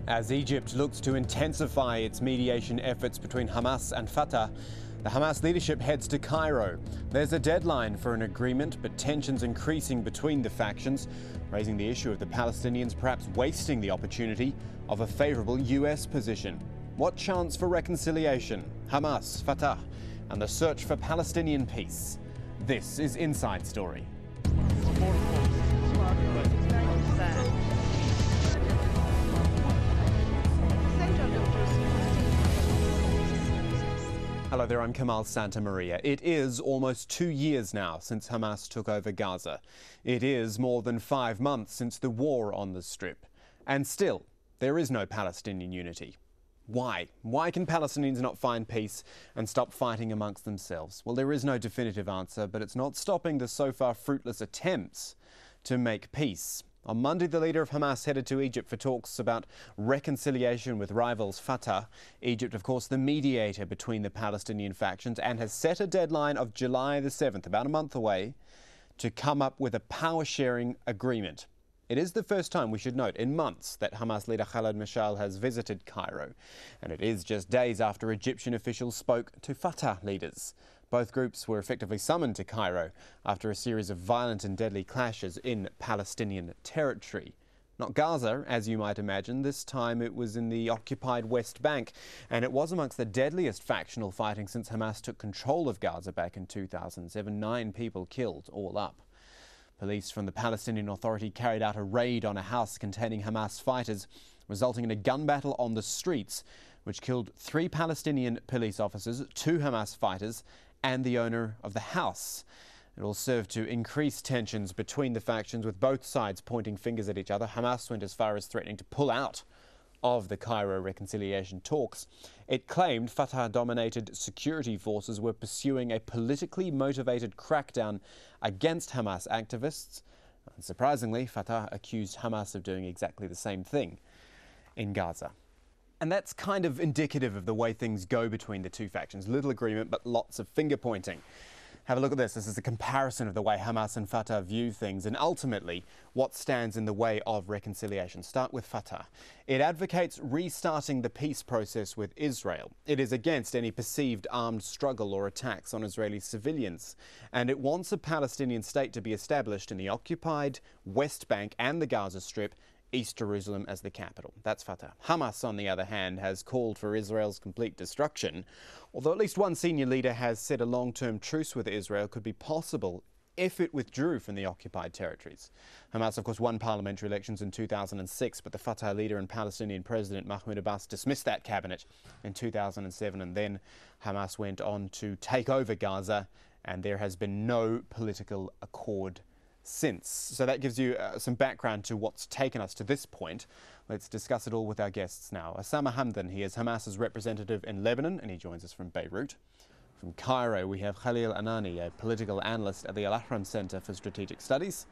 As Egypt looks to intensify its mediation efforts between Hamas and Fatah, the Hamas leadership heads to Cairo. There's a deadline for an agreement, but tensions increasing between the factions, raising the issue of the Palestinians perhaps wasting the opportunity of a favourable US position. What chance for reconciliation? Hamas, Fatah, and the search for Palestinian peace. This is Inside Story. Hello there, I'm Kamal Santamaria. It is almost 2 years now since Hamas took over Gaza. It is more than 5 months since the war on the Strip. And still, there is no Palestinian unity. Why? Why can Palestinians not find peace and stop fighting amongst themselves? Well, there is no definitive answer, but it's not stopping the so far fruitless attempts to make peace. On Monday, the leader of Hamas headed to Egypt for talks about reconciliation with rivals Fatah. Egypt, of course, the mediator between the Palestinian factions, and has set a deadline of July the 7th, about a month away, to come up with a power-sharing agreement. It is the first time, we should note, in months that Hamas leader Khaled Mashal has visited Cairo. And it is just days after Egyptian officials spoke to Fatah leaders. Both groups were effectively summoned to Cairo after a series of violent and deadly clashes in Palestinian territory. Not Gaza, as you might imagine. This time it was in the occupied West Bank, and it was amongst the deadliest factional fighting since Hamas took control of Gaza back in 2007. 9 people killed, all up. Police from the Palestinian Authority carried out a raid on a house containing Hamas fighters, resulting in a gun battle on the streets, which killed 3 Palestinian police officers, 2 Hamas fighters, and the owner of the house. It will serve to increase tensions between the factions, with both sides pointing fingers at each other. Hamas went as far as threatening to pull out of the Cairo reconciliation talks. It claimed Fatah-dominated security forces were pursuing a politically motivated crackdown against Hamas activists. Unsurprisingly, Fatah accused Hamas of doing exactly the same thing in Gaza. And that's kind of indicative of the way things go between the two factions. Little agreement, but lots of finger-pointing. Have a look at this. This is a comparison of the way Hamas and Fatah view things and ultimately what stands in the way of reconciliation. Start with Fatah. It advocates restarting the peace process with Israel. It is against any perceived armed struggle or attacks on Israeli civilians. And it wants a Palestinian state to be established in the occupied West Bank and the Gaza Strip, East Jerusalem as the capital. That's Fatah. Hamas, on the other hand, has called for Israel's complete destruction, although at least one senior leader has said a long-term truce with Israel could be possible if it withdrew from the occupied territories. Hamas, of course, won parliamentary elections in 2006, but the Fatah leader and Palestinian President Mahmoud Abbas dismissed that cabinet in 2007, and then Hamas went on to take over Gaza, and there has been no political accord since. So that gives you some background to what's taken us to this point. Let's discuss it all with our guests now. Osama Hamdan, he is Hamas's representative in Lebanon, and he joins us from Beirut. From Cairo, we have Khalil Anani, a political analyst at the Al-Ahram Center for Strategic Studies.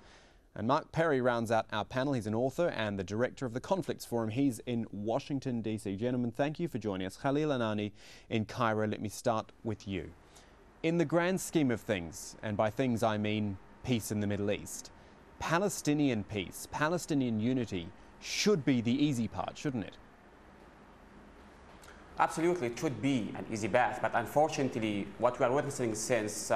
And Mark Perry rounds out our panel. He's an author and the director of the Conflicts Forum. He's in Washington, D.C. Gentlemen, thank you for joining us. Khalil Anani in Cairo, let me start with you. In the grand scheme of things, and by things I mean peace in the Middle East, Palestinian peace, Palestinian unity should be the easy part, shouldn't it? Absolutely, it should be an easy path, but unfortunately what we are witnessing since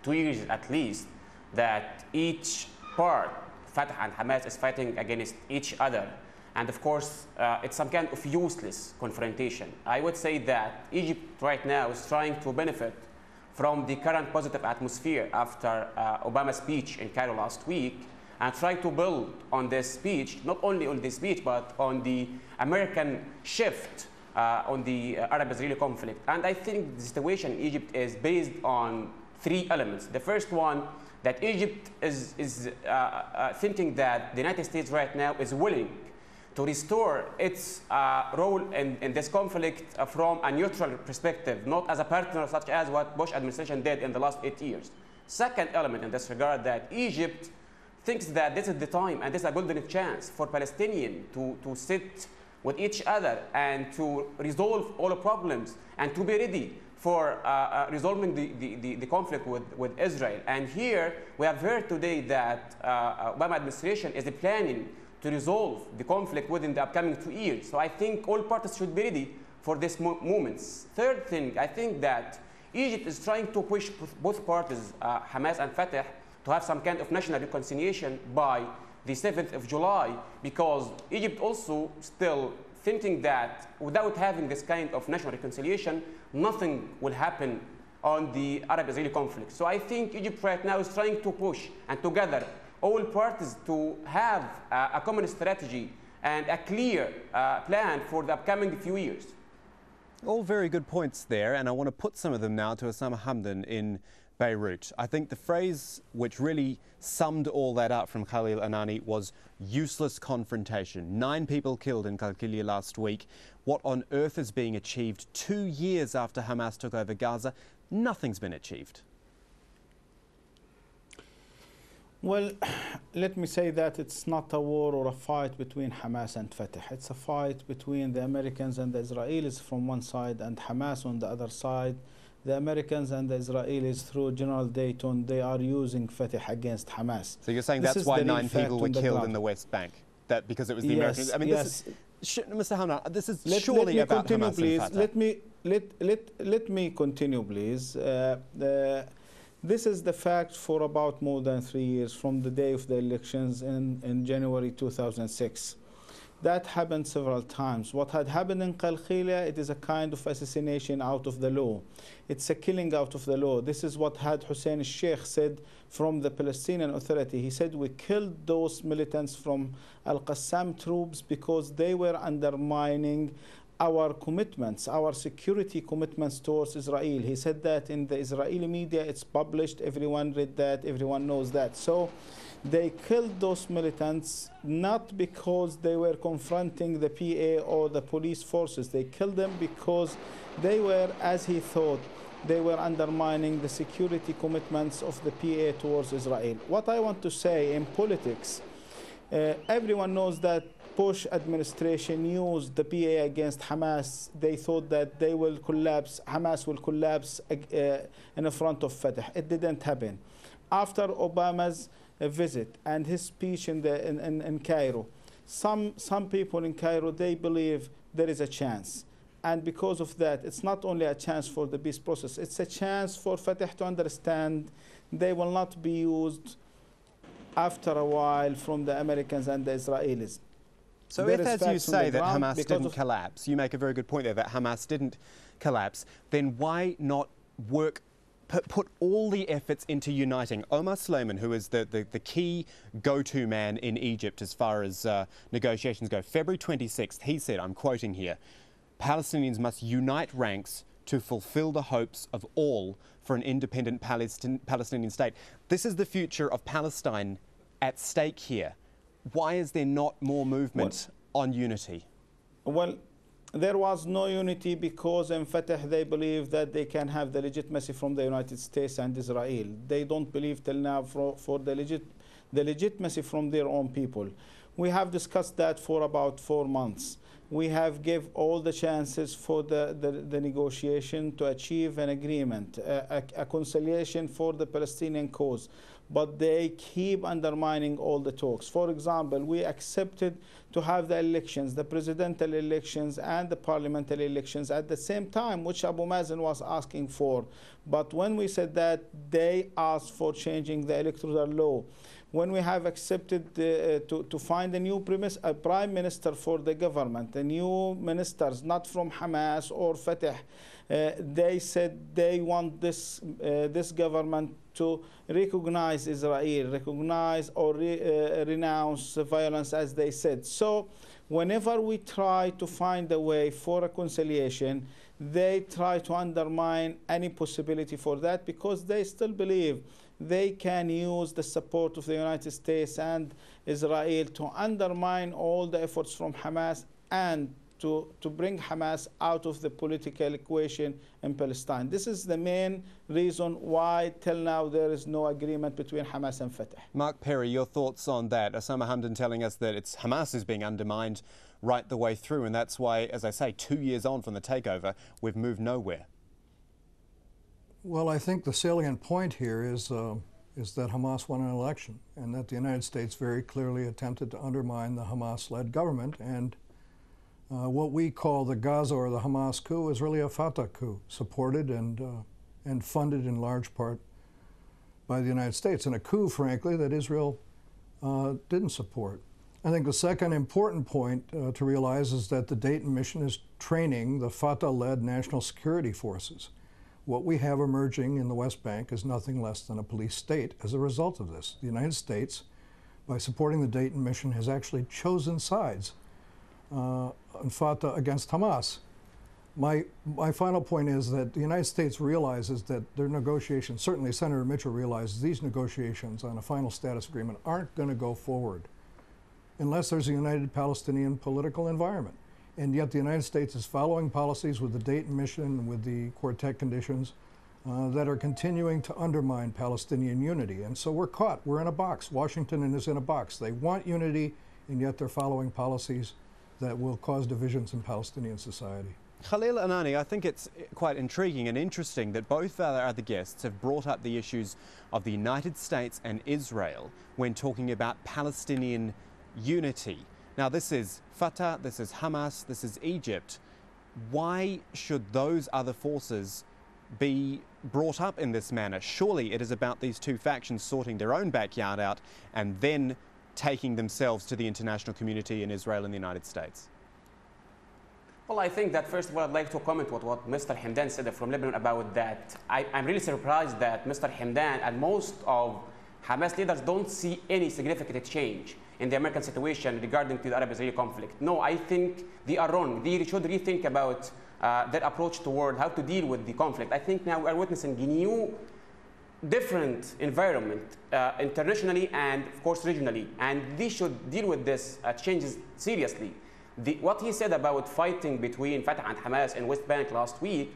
2 years at least, that each part, Fatah and Hamas, is fighting against each other. And of course, it's some kind of useless confrontation. I would say that Egypt right now is trying to benefit from the current positive atmosphere after Obama's speech in Cairo last week, and try to build on this speech, not only on this speech, but on the American shift on the Arab-Israeli conflict. And I think the situation in Egypt is based on 3 elements. The first one, that Egypt is thinking that the United States right now is willing to restore its role in this conflict from a neutral perspective, not as a partner such as what Bush administration did in the last 8 years. Second element in this regard, that Egypt thinks that this is the time and this is a golden chance for Palestinians to sit with each other and to resolve all the problems and to be ready for resolving the conflict with Israel. And here we have heard today that Obama administration is planning to resolve the conflict within the upcoming 2 years. So I think all parties should be ready for these moments. Third thing, I think that Egypt is trying to push both parties, Hamas and Fatah, to have some kind of national reconciliation by the 7th of July, because Egypt also still thinking that without having this kind of national reconciliation, nothing will happen on the Arab-Israeli conflict. So I think Egypt right now is trying to push and to gather all parties to have a common strategy and a clear plan for the upcoming few years. All very good points there, and I want to put some of them now to Osama Hamdan in Beirut. I think the phrase which really summed all that up from Khalil Anani was useless confrontation. 9 people killed in Qalqilia last week. What on earth is being achieved 2 years after Hamas took over Gaza? Nothing's been achieved. Well, let me say that it's not a war or a fight between Hamas and Fatah. It's a fight between the Americans and the Israelis from one side and Hamas on the other side. The Americans and the Israelis, through General Dayton, they are using Fatah against Hamas. So you're saying that's why 9 people were killed in the West Bank? That because it was the Americans? I mean, yes. Mr. Hamdan, this is surely about Hamas please. and Fatah. Let me continue, please. This is the fact for about more than 3 years from the day of the elections in January 2006. That happened several times. What had happened in Qalqilia, it is a kind of assassination out of the law. It's a killing out of the law. This is what had Hussein al-Sheikh said from the Palestinian Authority. He said, we killed those militants from Al-Qassam troops because they were undermining our commitments, our security commitments towards Israel. He said that in the Israeli media, it's published, everyone read that, everyone knows that. So they killed those militants not because they were confronting the PA or the police forces. They killed them because they were, as he thought, they were undermining the security commitments of the PA towards Israel. What I want to say in politics, everyone knows that Bush administration used the PA against Hamas. They thought that they will collapse, Hamas will collapse in front of Fatah. It didn't happen. After Obama's visit and his speech in Cairo, some people in Cairo, they believe there is a chance. And because of that, it's not only a chance for the peace process, it's a chance for Fatah to understand they will not be used after a while from the Americans and the Israelis. So if, as you say, that Hamas didn't collapse, you make a very good point there, that Hamas didn't collapse, then why not put all the efforts into uniting Omar Suleiman, who is the key go-to man in Egypt as far as negotiations go? February 26th, he said, I'm quoting here, Palestinians must unite ranks to fulfill the hopes of all for an independent Palestinian state. This is the future of Palestine at stake here. Why is there not more movement on unity? Well, there was no unity because in Fatah they believe that they can have the legitimacy from the United States and Israel. They don't believe till now for the legitimacy from their own people. We have discussed that for about 4 months. We have given all the chances for the negotiation to achieve an agreement, a conciliation for the Palestinian cause. But they keep undermining all the talks. For example, we accepted to have the elections, the presidential elections and the parliamentary elections at the same time, which Abu Mazen was asking for. But when we said that, they asked for changing the electoral law. When we have accepted to find a new prime minister for the government, the new ministers, not from Hamas or Fatah, they said they want this government to recognize Israel, recognize or renounce violence, as they said. So whenever we try to find a way for reconciliation, they try to undermine any possibility for that because they still believe they can use the support of the United States and Israel to undermine all the efforts from Hamas and to bring Hamas out of the political equation in Palestine. This is the main reason why till now there is no agreement between Hamas and Fatah. Mark Perry, your thoughts on that? Osama Hamdan telling us that it's Hamas is being undermined right the way through, and that's why, as I say, 2 years on from the takeover, we've moved nowhere. Well, I think the salient point here is is that Hamas won an election and that the United States very clearly attempted to undermine the Hamas-led government. And what we call the Gaza or the Hamas coup is really a Fatah coup, supported and funded in large part by the United States, and a coup, frankly, that Israel didn't support. I think the second important point to realize is that the Dayton Mission is training the Fatah-led national security forces. What we have emerging in the West Bank is nothing less than a police state as a result of this. The United States, by supporting the Dayton Mission, has actually chosen sides on Fatah against Hamas. My final point is that the United States realizes that their negotiations, certainly Senator Mitchell realizes these negotiations on a final status agreement aren't going to go forward unless there's a united Palestinian political environment. And yet the United States is following policies with the Dayton Mission, with the Quartet conditions, that are continuing to undermine Palestinian unity. And so we're caught. We're in a box. Washington is in a box. They want unity, and yet they're following policies that will cause divisions in Palestinian society. Khalil Anani, I think it's quite intriguing and interesting that both our other guests have brought up the issues of the United States and Israel when talking about Palestinian unity. Now, this is Fatah, this is Hamas, this is Egypt. Why should those other forces be brought up in this manner? Surely it is about these two factions sorting their own backyard out and then taking themselves to the international community in Israel and the United States. Well, I think that first of all, I'd like to comment on what Mr. Hamdan said from Lebanon about that. I'm really surprised that Mr. Hamdan and most of Hamas leaders don't see any significant change in the American situation regarding to the Arab-Israeli conflict. No, I think they are wrong. They should rethink about their approach toward how to deal with the conflict. I think now we are witnessing a new, different environment internationally and, of course, regionally. And they should deal with this changes seriously. What he said about fighting between Fatah and Hamas in West Bank last week,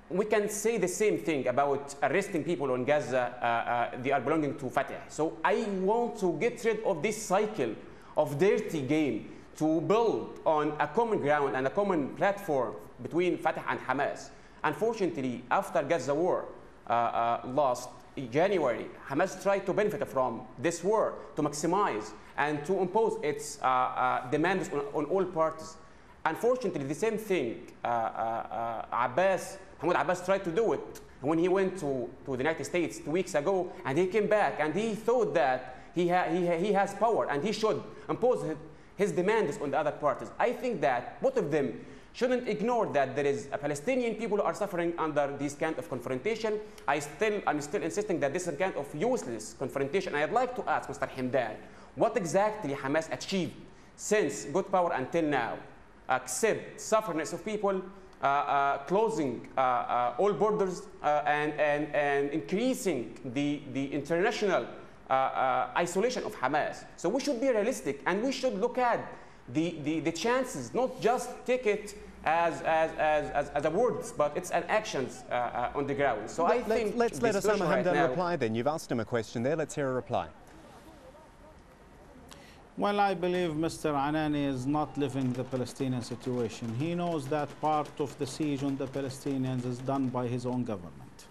we can say the same thing about arresting people in Gaza. They are belonging to Fatah. So I want to get rid of this cycle of dirty game to build on a common ground and a common platform between Fatah and Hamas. Unfortunately, after Gaza war last January, Hamas tried to benefit from this war to maximize and to impose its demands on all parties. Unfortunately, the same thing Mahmoud Abbas tried to do it when he went to the United States 2 weeks ago, and he came back and he thought that he has power and he should impose his demands on the other parties. I think that both of them shouldn't ignore that there is a Palestinian people who are suffering under this kind of confrontation. I'm still insisting that this is a kind of useless confrontation. I'd like to ask Mr. Hamdan, what exactly Hamas achieved since got power until now, except sufferness of people, closing all borders and increasing the international isolation of Hamas. So we should be realistic and we should look at the chances, not just take it as a words, but it's an actions on the ground. So I think let's let Osama Hamdan reply then. You've asked him a question there. Let's hear a reply. Well, I believe Mr. Anani is not living the Palestinian situation. He knows that part of the siege on the Palestinians is done by his own government.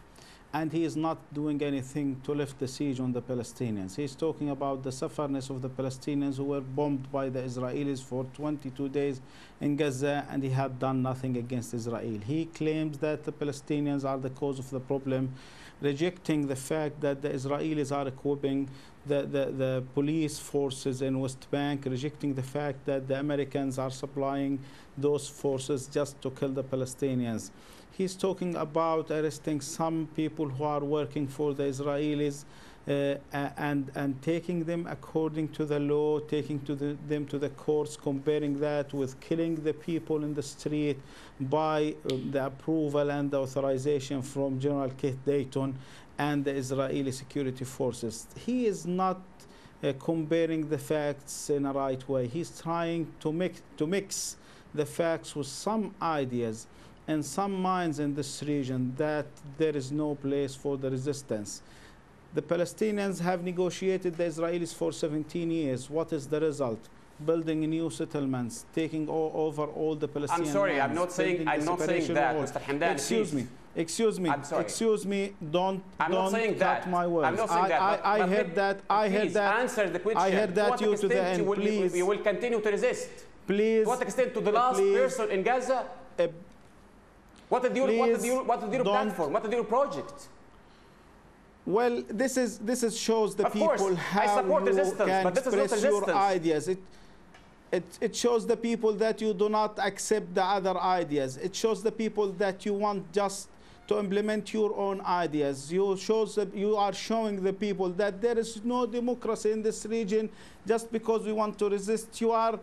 And he is not doing anything to lift the siege on the Palestinians. He's talking about the sufferness of the Palestinians who were bombed by the Israelis for 22 days in Gaza, and he had done nothing against Israel. He claims that the Palestinians are the cause of the problem, rejecting the fact that the Israelis are equipping the police forces in West Bank, rejecting the fact that the Americans are supplying those forces just to kill the Palestinians. He's talking about arresting some people who are working for the Israelis and taking them according to the law, taking them to the courts, comparing that with killing the people in the street by the approval and the authorization from General Keith Dayton and the Israeli security forces. He is not comparing the facts in a right way. He's trying to mix the facts with some ideas and some minds in this region that there is no place for the resistance. The Palestinians have negotiated the Israelis for 17 years. What is the result? Building new settlements, taking over all the Palestinian I'm sorry, lands, I'm not saying that, Mr. Hamdan. Excuse me. Excuse me. I'm sorry. Excuse me. Don't saying cut that. my words. I'm not saying that. I heard that. I heard that. Answer the question. I heard that you to the end. Please. You will continue to resist. Please. To what extent? To the last person in Gaza? What is your platform? What is your project? Well, this shows the people how you can express your ideas. It shows the people that you do not accept the other ideas. It shows the people that you want just to implement your own ideas. You are showing the people that there is no democracy in this region just because we want to resist. You are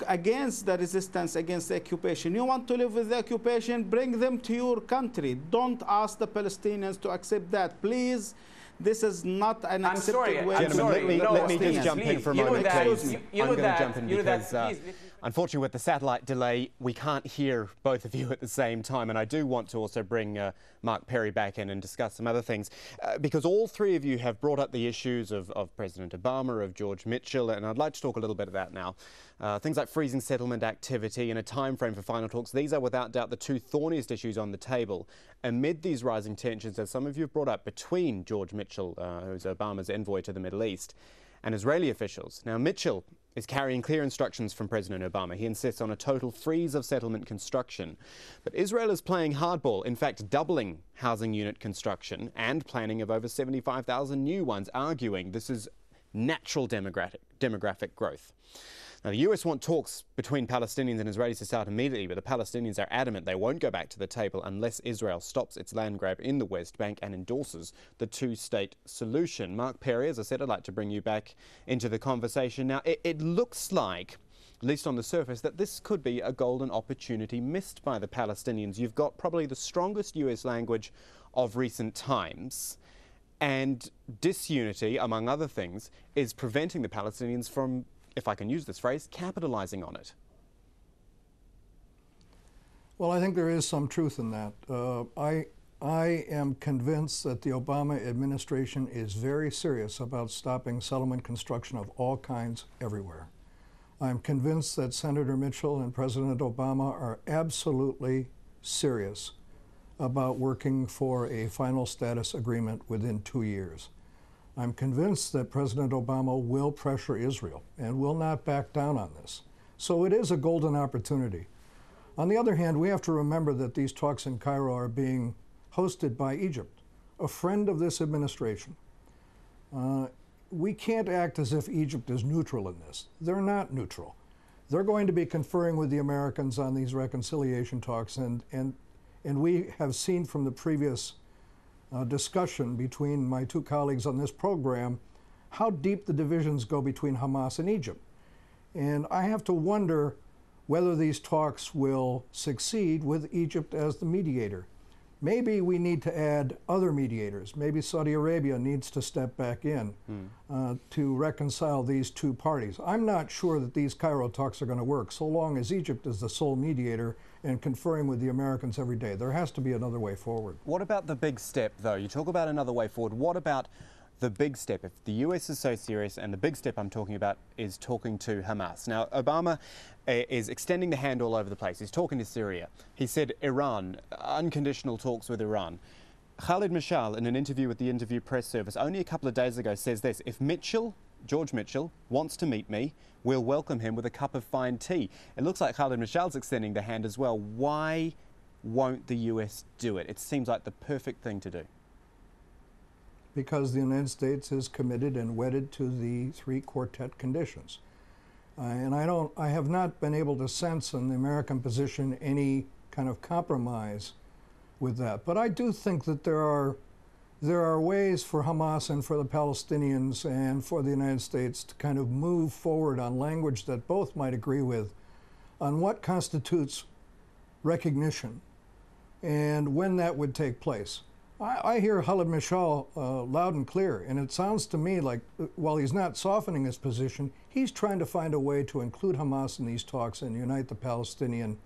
against the resistance against the occupation. You want to live with the occupation, bring them to your country. Don't ask the Palestinians to accept that. Please, this is not an accepted way. Gentlemen, let me just jump in for a moment, please. I'm going to jump in because, unfortunately, with the satellite delay, we can't hear both of you at the same time. And I do want to also bring Mark Perry back in and discuss some other things, because all three of you have brought up the issues of President Obama, of George Mitchell, and I'd like to talk a little bit about now. Things like freezing settlement activity and a time frame for final talks. These are without doubt the two thorniest issues on the table amid these rising tensions, as some of you have brought up, between George Mitchell, who's Obama's envoy to the Middle East, and Israeli officials. Now, Mitchell is carrying clear instructions from President Obama. He insists on a total freeze of settlement construction. But Israel is playing hardball, in fact doubling housing unit construction and planning of over 75,000 new ones, arguing this is natural demographic growth. Now, the US want talks between Palestinians and Israelis to start immediately, but the Palestinians are adamant they won't go back to the table unless Israel stops its land grab in the West Bank and endorses the two-state solution. Mark Perry, as I said, I'd like to bring you back into the conversation. Now, it looks like, at least on the surface, that this could be a golden opportunity missed by the Palestinians. You've got probably the strongest US language of recent times, and disunity, among other things, is preventing the Palestinians from, if I can use this phrase, capitalizing on it. Well, I think there is some truth in that. I am convinced that the Obama administration is very serious about stopping settlement construction of all kinds everywhere. I'm convinced that Senator Mitchell and President Obama are absolutely serious about working for a final status agreement within 2 years. I'm convinced that President Obama will pressure Israel and will not back down on this. So it is a golden opportunity. On the other hand, we have to remember that these talks in Cairo are being hosted by Egypt, a friend of this administration. We can't act as if Egypt is neutral in this. They're not neutral. They're going to be conferring with the Americans on these reconciliation talks, and we have seen from the previous discussion between my two colleagues on this program how deep the divisions go between Hamas and Egypt. And I have to wonder whether these talks will succeed with Egypt as the mediator. Maybe we need to add other mediators. Maybe Saudi Arabia needs to step back in to reconcile these two parties. I'm not sure that these Cairo talks are going to work so long as Egypt is the sole mediator and conferring with the Americans every day. There has to be another way forward. What about the big step, though? You talk about another way forward. What about the big step? If the US is so serious, and the big step I'm talking about is talking to Hamas. Now, Obama is extending the hand all over the place. He's talking to Syria. He said Iran, unconditional talks with Iran. Khalid Mashal, in an interview with the Interview Press Service only a couple of days ago, says this: if George Mitchell, wants to meet me, we'll welcome him with a cup of fine tea. It looks like Khalid Mashal's extending the hand as well. Why won't the US do it? It seems like the perfect thing to do. Because the United States is committed and wedded to the three quartet conditions. And I have not been able to sense in the American position any kind of compromise with that. But I do think that there are ways for Hamas and for the Palestinians and for the United States to kind of move forward on language that both might agree with on what constitutes recognition and when that would take place. I hear Khalid Mashal loud and clear, and it sounds to me like while he's not softening his position, he's trying to find a way to include Hamas in these talks and unite the Palestinian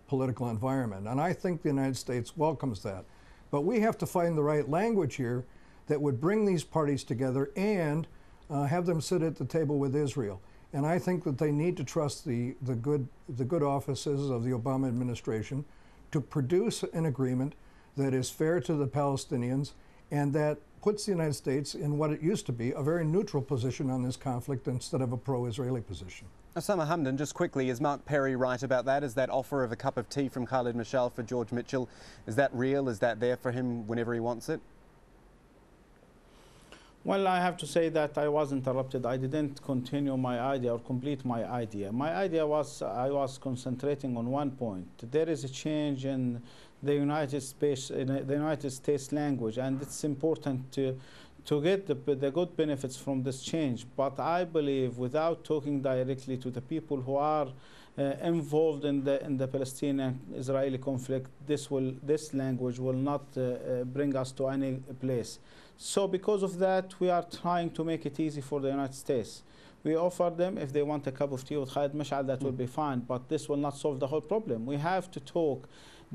political environment. And I think the United States welcomes that. But we have to find the right language here that would bring these parties together and have them sit at the table with Israel. And I think that they need to trust the good offices of the Obama administration to produce an agreement that is fair to the Palestinians, and that puts the United States in what it used to be, a very neutral position on this conflict instead of a pro-Israeli position. Osama Hamdan, just quickly, is Mark Perry right about that? Is that offer of a cup of tea from Khalid Mashal for George Mitchell, is that real? Is that there for him whenever he wants it? Well, I have to say that I was interrupted. I didn't continue my idea or complete my idea. My idea was I was concentrating on one point. There is a change in the United States language, and it's important to get the good benefits from this change. But I believe, without talking directly to the people who are involved in the Palestinian-Israeli conflict, this language will not bring us to any place. So because of that, we are trying to make it easy for the United States. We offer them, if they want a cup of tea with Khalid Mashal, that will be fine, but this will not solve the whole problem. We have to talk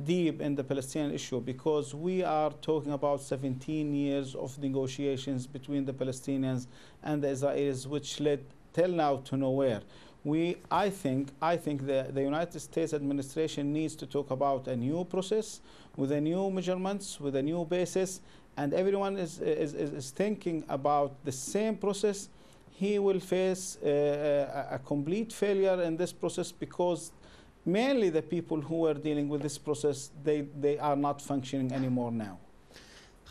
deep in the Palestinian issue, because we are talking about 17 years of negotiations between the Palestinians and the Israelis, which led till now to nowhere. I think the United States administration needs to talk about a new process with a new measurements, with a new basis, and everyone is thinking about the same process. He will face a complete failure in this process, because mainly the people who are dealing with this process, they are not functioning anymore now.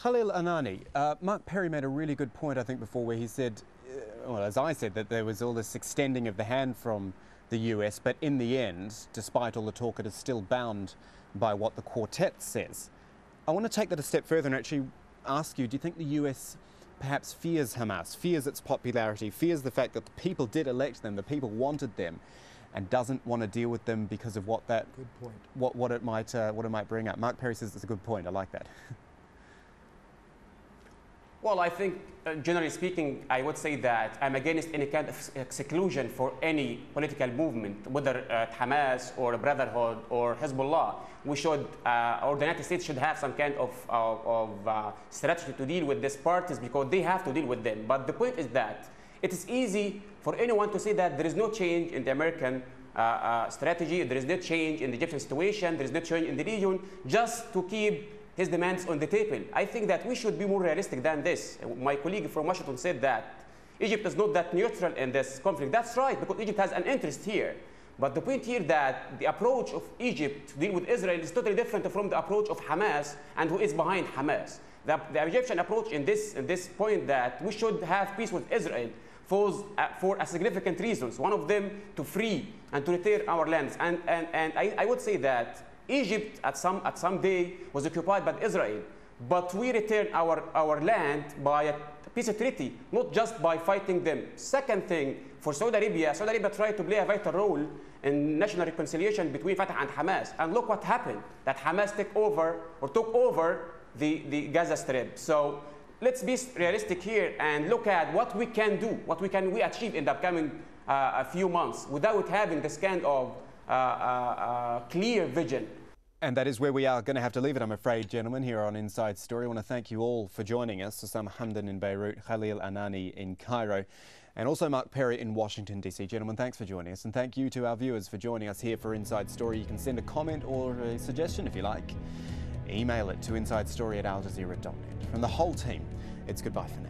Khalil Anani, Mark Perry made a really good point, I think, before, where he said, well, as I said, that there was all this extending of the hand from the US, but in the end, despite all the talk, it is still bound by what the quartet says. I want to take that a step further and actually ask you, do you think the US perhaps fears Hamas, fears its popularity, fears the fact that the people did elect them, the people wanted them, and doesn't want to deal with them because of what that, good point, what it might bring up? Mark Perry says it's a good point. I like that. Well, I think, generally speaking, I would say that I'm against any kind of seclusion for any political movement, whether Hamas or Brotherhood or Hezbollah. We should, or the United States should have some kind of strategy to deal with these parties, because they have to deal with them. But the point is that it is easy for anyone to say that there is no change in the American strategy, there is no change in the Egyptian situation, there is no change in the region, just to keep his demands on the table. I think that we should be more realistic than this. My colleague from Washington said that Egypt is not that neutral in this conflict. That's right, because Egypt has an interest here. But the point here that the approach of Egypt to deal with Israel is totally different from the approach of Hamas and who is behind Hamas. The Egyptian approach in this point that we should have peace with Israel for a significant reasons. One of them, to free and to return our lands. And I would say that Egypt at some day was occupied by Israel, but we returned our land by a peace treaty, not just by fighting them. Second thing, for Saudi Arabia tried to play a vital role in national reconciliation between Fatah and Hamas. And look what happened, that Hamas took over the Gaza Strip. So let's be realistic here and look at what we can do, what we achieve in the upcoming a few months without having this kind of clear vision. And that is where we are going to have to leave it, I'm afraid, gentlemen, here on Inside Story. I want to thank you all for joining us. Osama Hamdan in Beirut, Khalil Anani in Cairo, and also Mark Perry in Washington, D.C. Gentlemen, thanks for joining us. And thank you to our viewers for joining us here for Inside Story. You can send a comment or a suggestion if you like. Email it to insidestory@aljazeera.net. From the whole team, it's goodbye for now.